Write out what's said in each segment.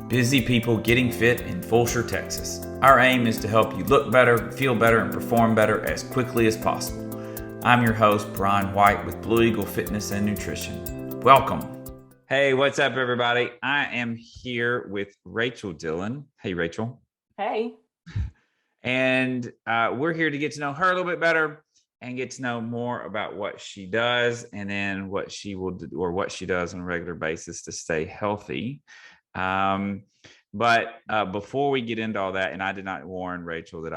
busy people getting fit in Fulshear, Texas. Our aim is to help you look better, feel better, and perform better as quickly as possible. I'm your host, Bryan White with Blue Eagle Fitness and Nutrition. Welcome. Hey, what's up, everybody? I am here with Rachel Dillon. Hey, Rachel. Hey. And we're here to get to know her a little bit better and get to know more about what she does and then what she will do or what she does on a regular basis to stay healthy. But before we get into all that, and I did not warn Rachel that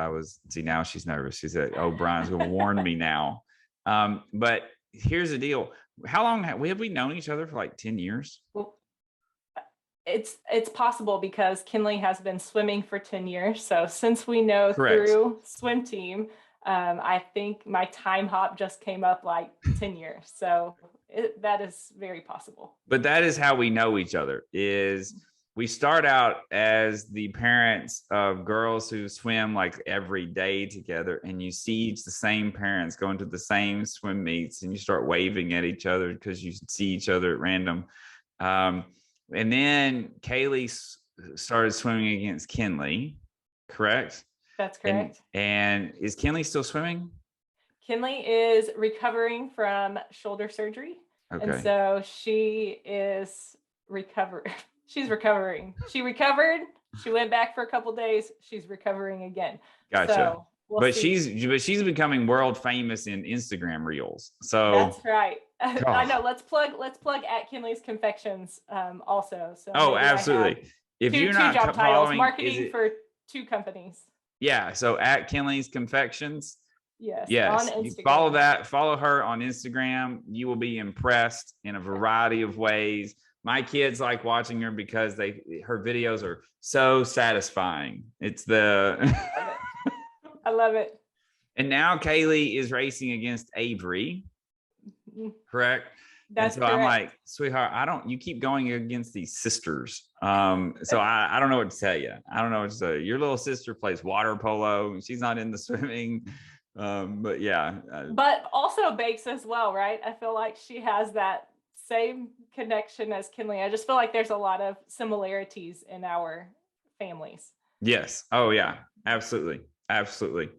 now she's nervous. She said, oh, Brian's going to warn me now. But here's the deal. How long have we known each other for like 10 years? Well, it's possible because Kinley has been swimming for 10 years. So since we know Correct. Through swim team, I think my time hop just came up like 10 years. So that is very possible. But that is how we know each other, is we start out as the parents of girls who swim like every day together, and you see the same parents going to the same swim meets and you start waving at each other because you see each other at random. And then Kaylee started swimming against Kinley, correct? That's correct. And is Kinley still swimming? Kinley is recovering from shoulder surgery. Okay. And so she is She's recovering. She recovered. She went back for a couple of days. She's recovering again. Gotcha. So but she's becoming world famous in Instagram reels. So that's right. I know. Let's plug at Kinley's Confections also. So absolutely. If you're not job titles, following, marketing for two companies. Yeah. So at Kinley's Confections. Yes. Yes. On Instagram. You follow her on Instagram. You will be impressed in a variety of ways. My kids like watching her because her videos are so satisfying. I love it. And now Kaylee is racing against Avery. Correct? That's so correct. I'm like, sweetheart, you keep going against these sisters. So I don't know what to tell you. I don't know what to say. Your little sister plays water polo. She's not into swimming. But yeah. But also bakes as well, right? I feel like she has that same connection as Kinley. I just feel like there's a lot of similarities in our families. Yes. Oh yeah, absolutely. Absolutely.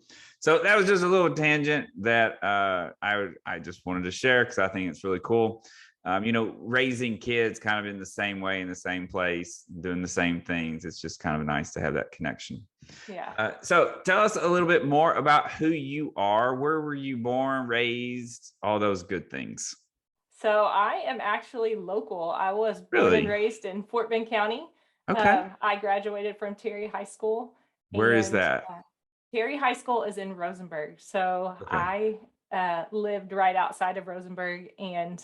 So that was just a little tangent that I just wanted to share because I think it's really cool. Raising kids kind of in the same way, in the same place, doing the same things. It's just kind of nice to have that connection. Yeah. So tell us a little bit more about who you are. Where were you born, raised, all those good things? So I am actually local. I was born and raised in Fort Bend County. Okay. I graduated from Terry High School. Where is that? Terry High School is in Rosenberg. So I lived right outside of Rosenberg, and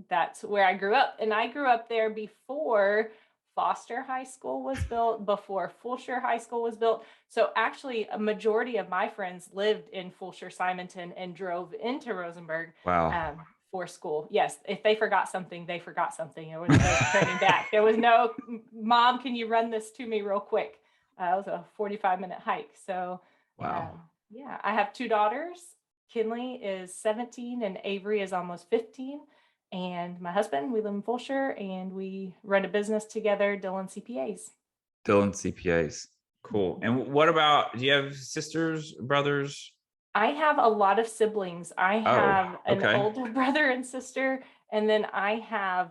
that's where I grew up. And I grew up there before Foster High School was built, before Fulshear High School was built. So actually a majority of my friends lived in Fulshear, Simonton, and drove into Rosenberg. Wow. For school. Yes. If they forgot something, they forgot something. There was no turning back. There was no, Mom, can you run this to me real quick? It was a 45-minute hike. So wow. I have two daughters. Kinley is 17 and Avery is almost 15. And my husband, we live in Fulshear and we run a business together, Dillon CPAs. Dillon CPAs. Cool. And what about, do you have sisters, brothers? I have a lot of siblings. I have an older brother and sister, and then I have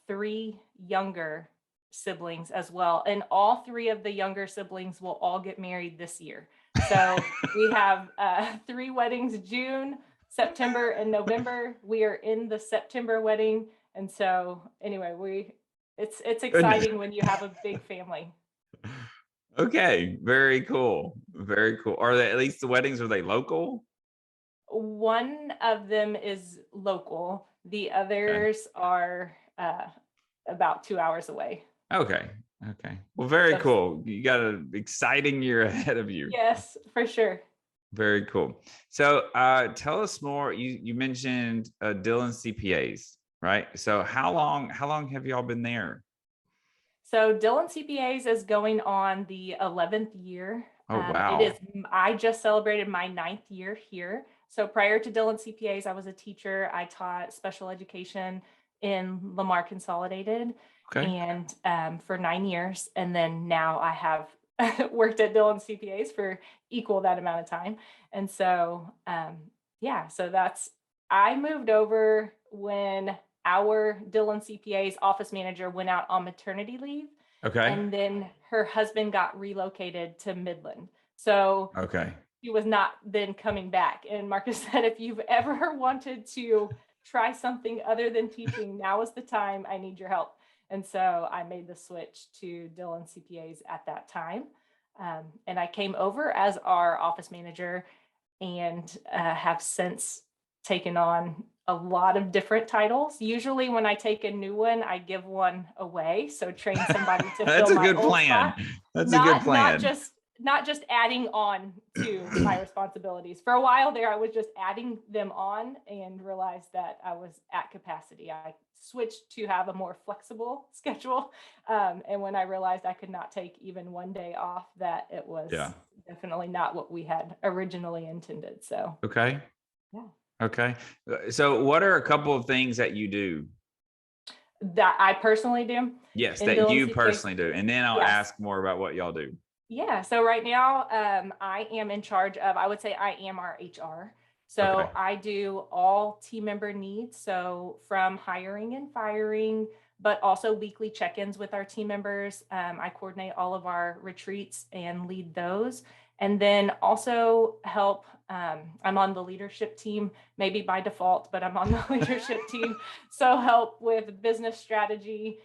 3 younger siblings as well. And all 3 of the younger siblings will all get married this year. So we have 3 weddings, June, September, and November. We are in the September wedding. And so anyway, it's exciting when you have a big family. Okay, very cool. Very cool. Are they, at least the weddings, are they local? One of them is local. The others are about 2 hours away. Okay. Well, very cool. You got an exciting year ahead of you. Yes, for sure. Very cool. So tell us more. You mentioned Dillon CPAs, right? So how long have y'all been there? So Dillon CPAs is going on the 11th year. Oh, wow. I just celebrated my 9th year here. So prior to Dillon CPAs, I was a teacher. I taught special education in Lamar Consolidated. and for 9 years. And then now I have worked at Dillon CPAs for equal that amount of time. And so, so I moved over when our Dillon CPA's office manager went out on maternity leave. And then her husband got relocated to Midland. So he was not then coming back. And Marcus said, if you've ever wanted to try something other than teaching, now is the time. I need your help. And so I made the switch to Dillon CPAs at that time. And I came over as our office manager and have since taken on a lot of different titles. Usually when I take a new one, I give one away. So train somebody to That's fill a my good old plan. spot. That's a good plan. Not just adding on to my responsibilities. For a while there, I was just adding them on and realized that I was at capacity. I switched to have a more flexible schedule. And when I realized I could not take even one day off, that it was definitely not what we had originally intended. So, Okay. So what are a couple of things that you do? That I personally do? Yes, that you personally do. And then I'll ask more about what y'all do. Yeah. So right now, I am in charge of, I would say I am our HR. So I do all team member needs. So from hiring and firing, but also weekly check-ins with our team members. I coordinate all of our retreats and lead those. And then also help, I'm on the leadership team, maybe by default, but I'm on the leadership team. So help with business strategy,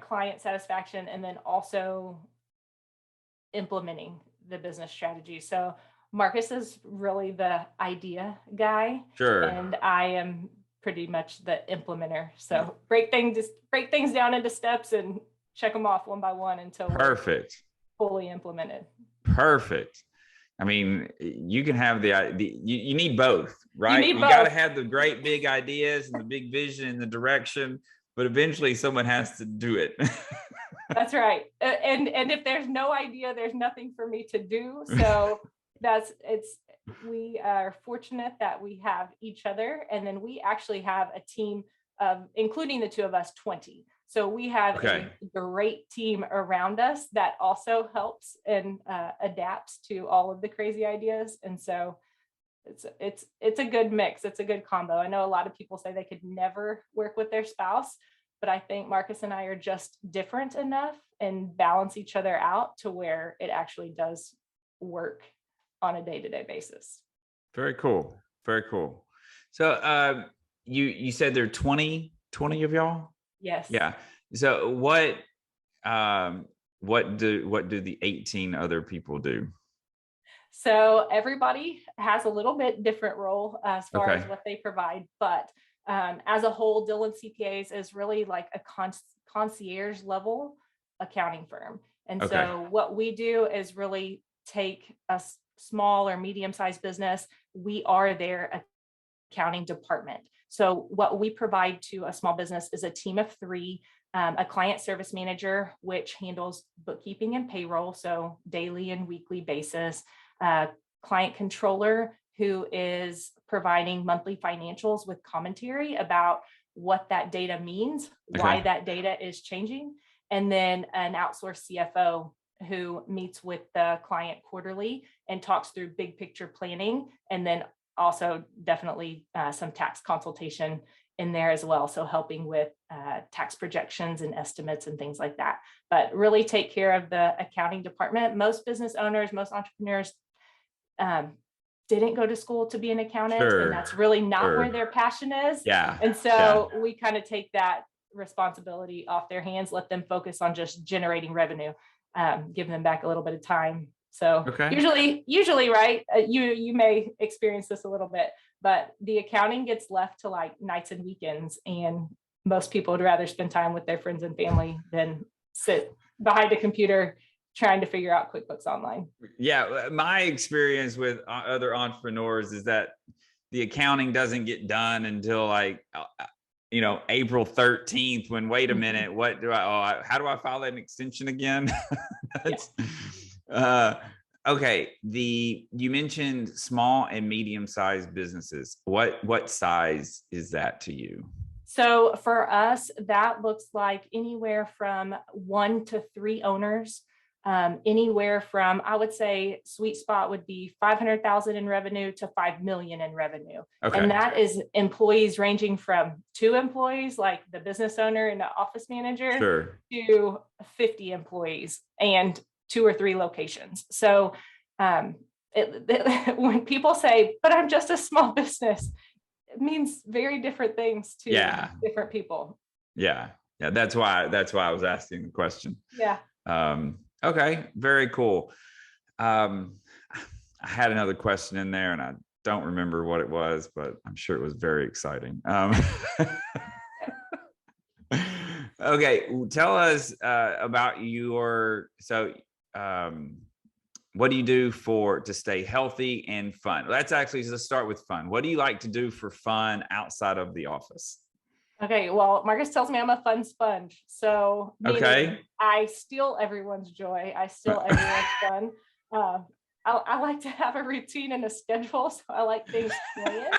client satisfaction, and then also implementing the business strategy. So Marcus is really the idea guy. And I am pretty much the implementer. So break things down into steps and check them off one by one until we're fully implemented. Perfect. I mean, you can have you need both, right? You both. got to have the great big ideas and the big vision and the direction, but eventually someone has to do it. That's right. And if there's no idea, there's nothing for me to do. So we are fortunate that we have each other. And then we actually have a team of, including the two of us, 20. So we have a great team around us that also helps and adapts to all of the crazy ideas. And so it's a good mix. It's a good combo. I know a lot of people say they could never work with their spouse, but I think Marcus and I are just different enough and balance each other out to where it actually does work on a day-to-day basis. Very cool. Very cool. So you said there are 20 of y'all? Yes. Yeah. So what do the 18 other people do? So everybody has a little bit different role as far as what they provide, but as a whole, Dillon CPAs is really like a concierge level accounting firm. And so what we do is really take a small or medium-sized business. We are their accounting department. So what we provide to a small business is a team of 3, a client service manager, which handles bookkeeping and payroll, so daily and weekly basis, client controller, who is providing monthly financials with commentary about what that data means, why that data is changing, and then an outsourced CFO who meets with the client quarterly and talks through big picture planning, and then also definitely some tax consultation in there as well. So helping with tax projections and estimates and things like that, but really take care of the accounting department. Most business owners, most entrepreneurs didn't go to school to be an accountant, and that's really not where their passion is. And so we kind of take that responsibility off their hands, let them focus on just generating revenue, give them back a little bit of time. So usually, right, you may experience this a little bit, but the accounting gets left to like nights and weekends, and most people would rather spend time with their friends and family than sit behind a computer trying to figure out QuickBooks Online. Yeah, my experience with other entrepreneurs is that the accounting doesn't get done until like April 13th, when wait a minute, how do I file an extension again? Okay, you mentioned small and medium-sized businesses. What size is that to you? So for us, that looks like anywhere from 1 to 3 owners, anywhere from, I would say sweet spot would be 500,000 in revenue to 5 million in revenue. Okay. And that is employees ranging from 2 employees, like the business owner and the office manager, Sure. to 50 employees and 2 or 3 locations. So when people say, but I'm just a small business, it means very different things to different people. Yeah. That's why I was asking the question. Yeah. Okay. Very cool. I had another question in there and I don't remember what it was, but I'm sure it was very exciting. Okay. Tell us about what do you do to stay healthy and fun? Let's start with fun. What do you like to do for fun outside of the office? Okay, well, Marcus tells me I'm a fun sponge. So I steal everyone's joy. I steal everyone's fun. I like to have a routine and a schedule. So I like things planned.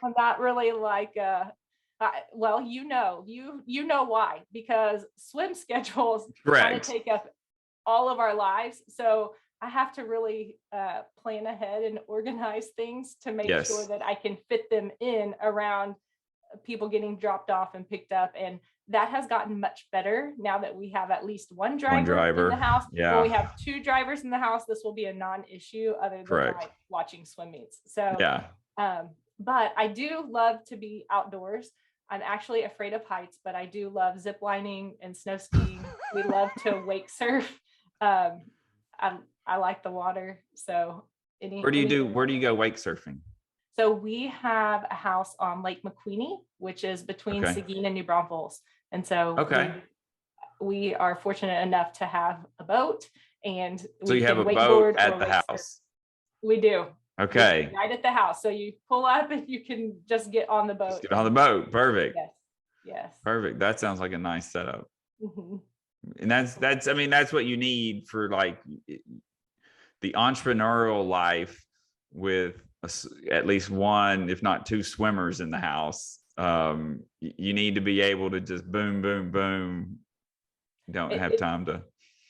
I'm not really like, well, you know why, because swim schedules kind of take up all of our lives. So I have to really plan ahead and organize things to make sure that I can fit them in around people getting dropped off and picked up. And that has gotten much better now that we have at least one driver in the house. Yeah. When we have 2 drivers in the house, this will be a non-issue other than like watching swim meets. So, but I do love to be outdoors. I'm actually afraid of heights, but I do love zip lining and snow skiing. We love to wake surf. I like the water. So where do you go wake surfing? So we have a house on Lake McQueenie, which is between Seguin and New Braunfels. And so we are fortunate enough to have a boat, and so you have a boat at the house. Surf. We do. Okay. Right at the house. So you pull up and you can just get on the boat. Just get on the boat. Perfect. Yes. Perfect. That sounds like a nice setup. Mm-hmm. And that's what you need for like the entrepreneurial life with at least 1, if not 2 swimmers in the house. You need to be able to just boom, boom, boom. You don't have time to.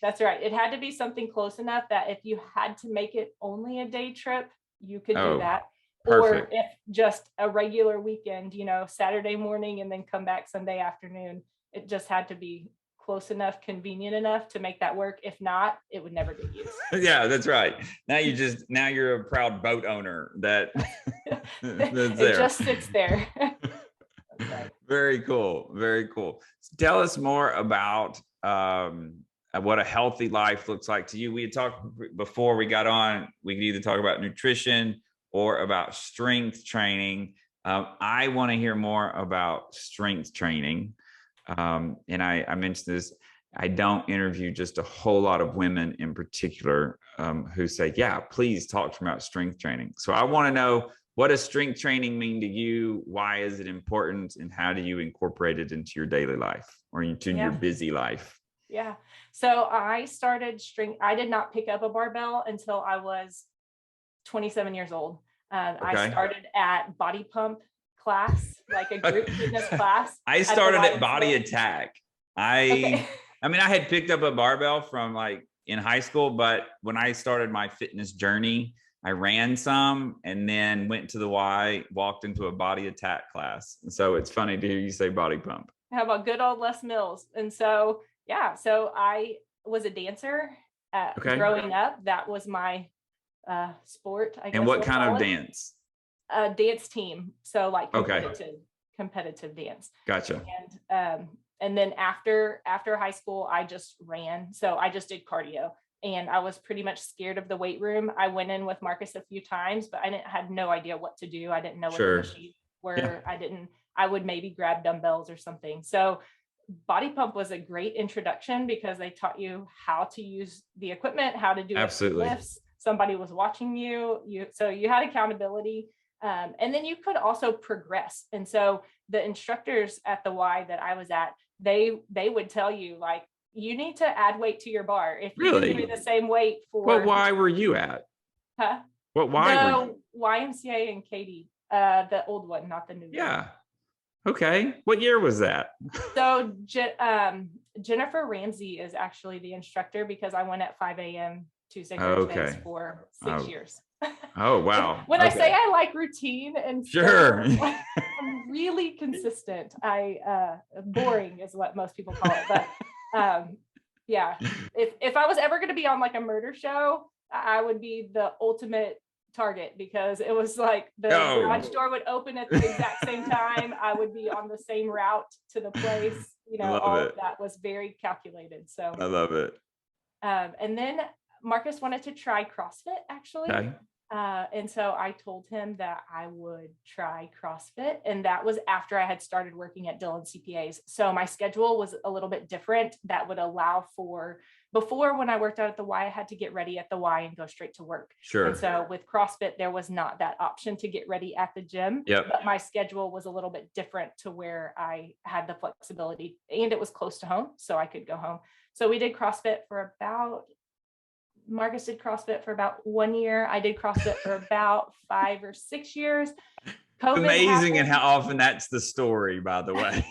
That's right. It had to be something close enough that if you had to make it only a day trip, you could do that. Perfect. Or if just a regular weekend, Saturday morning and then come back Sunday afternoon, it just had to be close enough, convenient enough to make that work. If not, it would never get used. Yeah, that's right. Now you're a proud boat owner that it just sits there. Right. Very cool. Very cool. Tell us more about what a healthy life looks like to you. We had talked before we got on. We could either talk about nutrition or about strength training. I want to hear more about strength training. And I mentioned this, I don't interview just a whole lot of women in particular who say, yeah, please talk to me about strength training. So I want to know, what does strength training mean to you? Why is it important? And how do you incorporate it into your daily life or into your busy life? Yeah. So I started I did not pick up a barbell until I was 27 years old. I started at body pump class, like a group fitness class. I started at Body Attack. I mean, I had picked up a barbell from like in high school, but when I started my fitness journey, I ran some and then went to the Y, walked into a Body Attack class. And so it's funny to hear you say body pump. How about good old Les Mills? And so, so I was a dancer growing up. That was my sport, I guess. And what kind of dance? Dance team. So like competitive dance. Gotcha. And then after high school, I just ran. So I just did cardio. And I was pretty much scared of the weight room. I went in with Marcus a few times, but I had no idea what to do. I didn't know what the machines were. Yeah. I would maybe grab dumbbells or something. So body pump was a great introduction because they taught you how to use the equipment, how to do lifts. Somebody was watching you. So you had accountability. And then you could also progress. And so the instructors at the Y that I was at, they would tell you, like, you need to add weight to your bar. If you give me the same weight for... What Y were you at? Huh? What Y were you? YMCA and Katie, the old one, not the new one. Yeah. Okay. What year was that? So Jennifer Ramsey is actually the instructor because I went at 5 a.m. Tuesday, Thursdays for 6 years. Oh, wow. When I say I like routine and sure, I'm really consistent. Boring is what most people call it. But yeah, if I was ever going to be on like a murder show, I would be the ultimate target because it was like the garage door would open at the exact same time. I would be on the same route to the place. All of that was very calculated. So I love it. And then Marcus wanted to try CrossFit actually. Okay. And so I told him that I would try CrossFit. And that was after I had started working at Dillon CPAs. So my schedule was a little bit different. That would allow for, before when I worked out at the Y, I had to get ready at the Y and go straight to work. Sure. And so with CrossFit, there was not that option to get ready at the gym. Yep. But my schedule was a little bit different to where I had the flexibility and it was close to home. So I could go home. So we did CrossFit for about, Marcus did CrossFit for about 1 year. I did CrossFit for about 5 or 6 years. COVID amazing happened. And how often that's the story, by the way.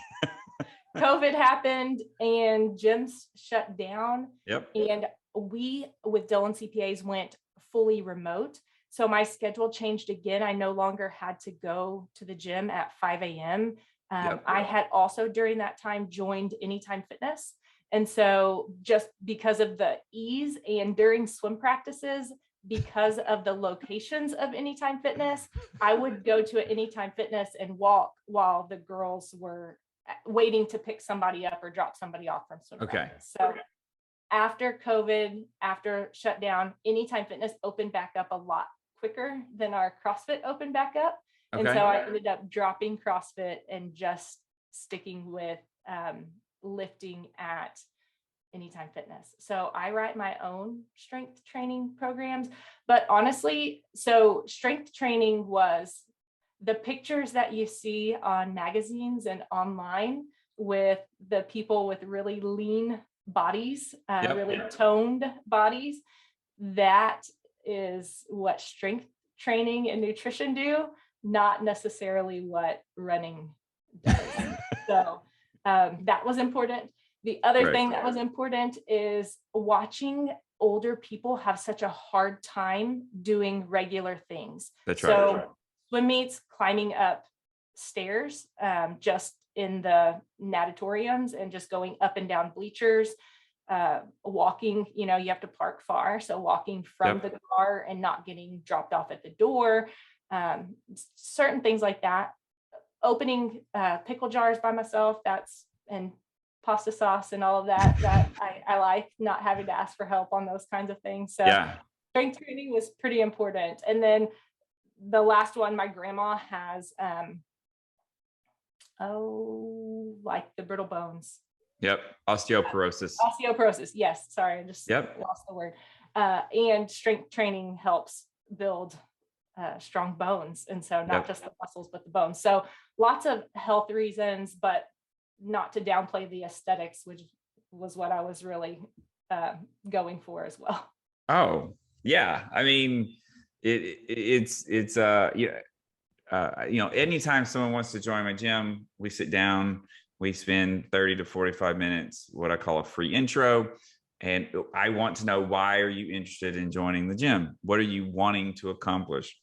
COVID happened and gyms shut down. Yep. And we, with Dillon CPAs, went fully remote. So my schedule changed again. I no longer had to go to the gym at 5 a.m. Yep. I had also during that time joined Anytime Fitness. And so just because of the ease and during swim practices, because of the locations of Anytime Fitness, I would go to Anytime Fitness and walk while the girls were waiting to pick somebody up or drop somebody off from swim practice. So after COVID, after shutdown, Anytime Fitness opened back up a lot quicker than our CrossFit opened back up. Okay. And so I ended up dropping CrossFit and just sticking with lifting at Anytime Fitness. So I write my own strength training programs, but honestly, so strength training was the pictures that you see on magazines and online with the people with really lean bodies, really toned bodies. That is what strength training and nutrition do, not necessarily what running does. So that was important. The other thing that was important is watching older people have such a hard time doing regular things. That's right. So swim meets, climbing up stairs, just in the natatoriums and just going up and down bleachers, walking, you have to park far. So walking from the car and not getting dropped off at the door, certain things like that. Opening pickle jars by myself, and pasta sauce and all of that I like, not having to ask for help on those kinds of things. So strength training was pretty important. And then the last one, my grandma has like the brittle bones. Yep. Osteoporosis. Yes. Sorry. I just lost the word. And strength training helps build strong bones. And so not just the muscles, but the bones. So lots of health reasons, but not to downplay the aesthetics, which was what I was really going for as well. Oh, yeah. I mean, it's anytime someone wants to join my gym, we sit down, we spend 30 to 45 minutes, what I call a free intro. And I want to know, why are you interested in joining the gym? What are you wanting to accomplish?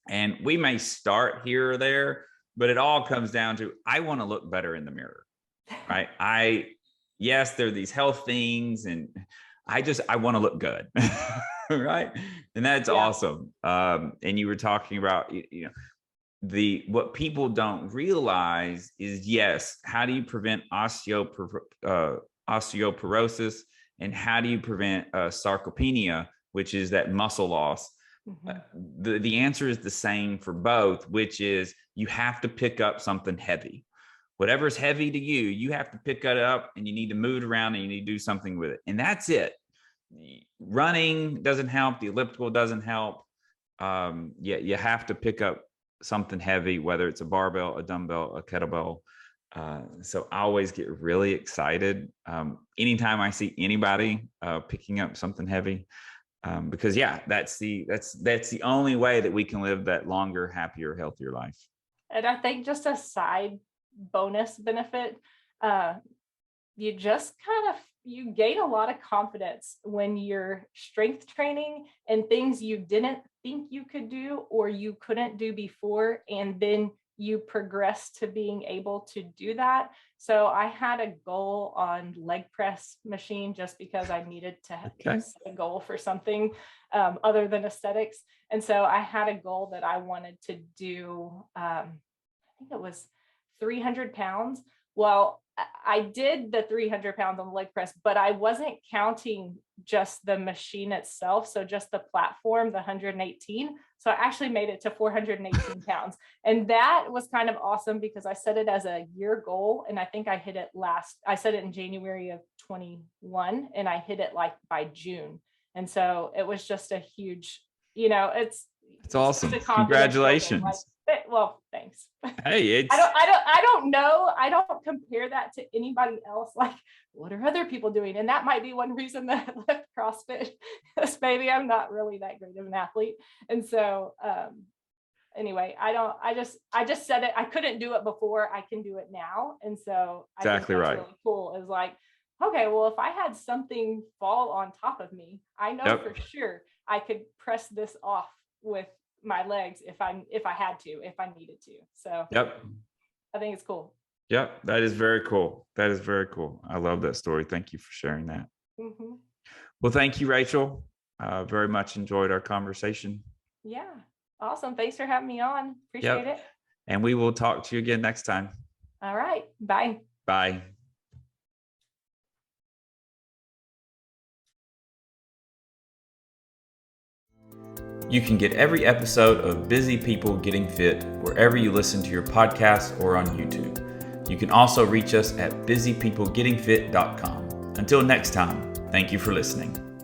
And we may start here or there, but it all comes down to, I want to look better in the mirror, right? Yes, there are these health things and I want to look good, right? And that's awesome. And you were talking about, what people don't realize is, yes, how do you prevent osteoporosis and how do you prevent sarcopenia, which is that muscle loss? Mm-hmm. The answer is the same for both, which is you have to pick up something heavy. Whatever's heavy to you, you have to pick it up and you need to move it around and you need to do something with it. And that's it. Running doesn't help. The elliptical doesn't help. You have to pick up something heavy, whether it's a barbell, a dumbbell, a kettlebell. So I always get really excited anytime I see anybody picking up something heavy. Because that's the only way that we can live that longer, happier, healthier life. And I think just a side bonus benefit. You just you gain a lot of confidence when you're strength training and things you didn't think you could do or you couldn't do before, and then you progress to being able to do that. So I had a goal on leg press machine just because I needed to set a goal for something other than aesthetics. And so I had a goal that I wanted to do, I think it was 300 pounds. Well, I did the 300 pounds on the leg press, but I wasn't counting just the machine itself. So just the platform, the 118. So I actually made it to 418 pounds. And that was kind of awesome because I set it as a year goal. And I think I hit it I set it in January of 21 and I hit it like by June. And so it was just a huge, it's awesome. Congratulations. Well, thanks. Hey, I don't know. I don't compare that to anybody else. Like, what are other people doing? And that might be one reason that I left CrossFit, because maybe I'm not really that great of an athlete. And so, anyway, I just said it. I couldn't do it before. I can do it now. And so exactly I think right. Really cool is like, okay, well, if I had something fall on top of me, I know for sure I could press this off with my legs if I needed to. So I think it's cool. Yep. That is very cool. I love that story. Thank you for sharing that. Mm-hmm. Well, thank you, Rachel. Very much enjoyed our conversation. Yeah. Awesome. Thanks for having me on. Appreciate it. And we will talk to you again next time. All right. Bye. Bye. You can get every episode of Busy People Getting Fit wherever you listen to your podcast or on YouTube. You can also reach us at busypeoplegettingfit.com. Until next time, thank you for listening.